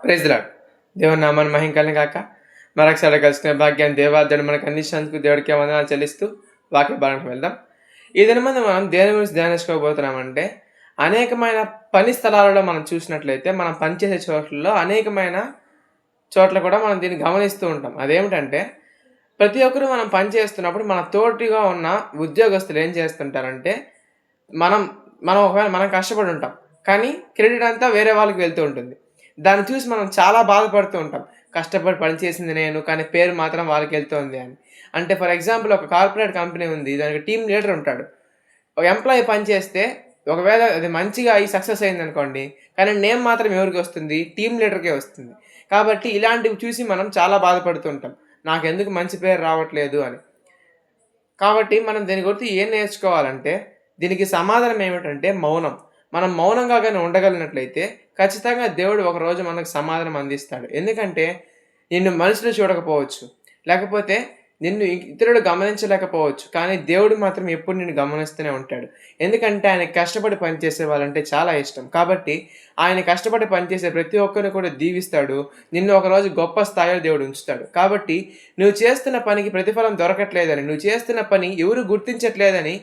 Praise the lord. దేవుని నామాన్ని మహిమ కలుగును గాక. మరొకసారి కలుసుకునే భాగ్యాన్ని దేవాదేవుడు మనకు అందించినందుకు దేవుడికి వందనాలు చెల్లిస్తూ వాక్య భాగంలోకి వెళ్దాం. ఈ దినమందు మనం దేని గురించి ధ్యానించుకోబోతున్నామంటే, అనేకమైన పని స్థలాలలో మనం చూసినట్లయితే మనం పనిచేసే చోట్లలో అనేకమైన చోట్ల కూడా మనం దీన్ని గమనిస్తూ ఉంటాం. అదేమిటంటే, ప్రతి ఒక్కరు మనం పని చేస్తున్నప్పుడు మన తోటిగా ఉన్న ఉద్యోగస్తులు ఏం చేస్తుంటారంటే, మనం ఒకవేళ మనం కష్టపడి ఉంటాం. కానీ క్రెడిట్ అంతా వేరే వాళ్ళకి వెళ్తూ ఉంటుంది. దాన్ని చూసి మనం చాలా బాధపడుతూ ఉంటాం. కష్టపడి పని చేసింది నేను, కానీ పేరు మాత్రం వాళ్ళకెళ్తోంది అని. అంటే ఫర్ ఎగ్జాంపుల్ ఒక కార్పొరేట్ కంపెనీ ఉంది. దానికి టీమ్ లీడర్ ఉంటాడు. ఒక ఎంప్లాయీ పని చేస్తే ఒకవేళ అది మంచిగా అయ్యి సక్సెస్ అయిందనుకోండి, కానీ నేమ్ మాత్రం ఎవరికొస్తుంది? టీమ్ లీడర్‌కే వస్తుంది. కాబట్టి ఇలాంటివి చూసి మనం చాలా బాధపడుతూ ఉంటాం. నాకెందుకు మంచి పేరు రావట్లేదు అని. కాబట్టి మనం దీని గురించి ఏం నేర్చుకోవాలంటే, దీనికి సమాధానం ఏమిటంటే మౌనం. మనం మౌనంగా గాని ఉండగలిగినట్లయితే ఖచ్చితంగా దేవుడు ఒకరోజు మనకు సమాధానం అందిస్తాడు. ఎందుకంటే నిన్ను మనుషులు చూడకపోవచ్చు. లేకపోతే నిన్ను ఇతరులు గమనించలేకపోవచ్చు. కానీ దేవుడు మాత్రం ఎప్పుడు నిన్ను గమనిస్తూనే ఉంటాడు. ఎందుకంటే ఆయనకి కష్టపడి పనిచేసే వాళ్ళంటే చాలా ఇష్టం. కాబట్టి ఆయన కష్టపడి పనిచేసే ప్రతి ఒక్కరిని కూడా దీవిస్తాడు. నిన్ను ఒకరోజు గొప్ప స్థాయిలో దేవుడు ఉంచుతాడు. కాబట్టి నువ్వు చేస్తున్న పనికి ప్రతిఫలం దొరకట్లేదని, నువ్వు చేస్తున్న పని ఎవరు గుర్తించట్లేదని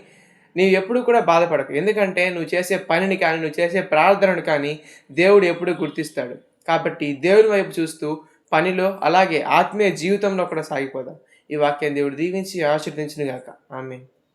నీవెప్పుడూ కూడా బాధపడకు. ఎందుకంటే నువ్వు చేసే పనిని కానీ, నువ్వు చేసే ప్రార్థనను కానీ దేవుడు ఎప్పుడూ గుర్తిస్తాడు. కాబట్టి దేవుని వైపు చూస్తూ పనిలో అలాగే ఆత్మీయ జీవితంలో కూడా సాగిపోదాం. ఈ వాక్యాన్ని దేవుడు దీవించి ఆశీర్వదించును గాక. ఆమేన్.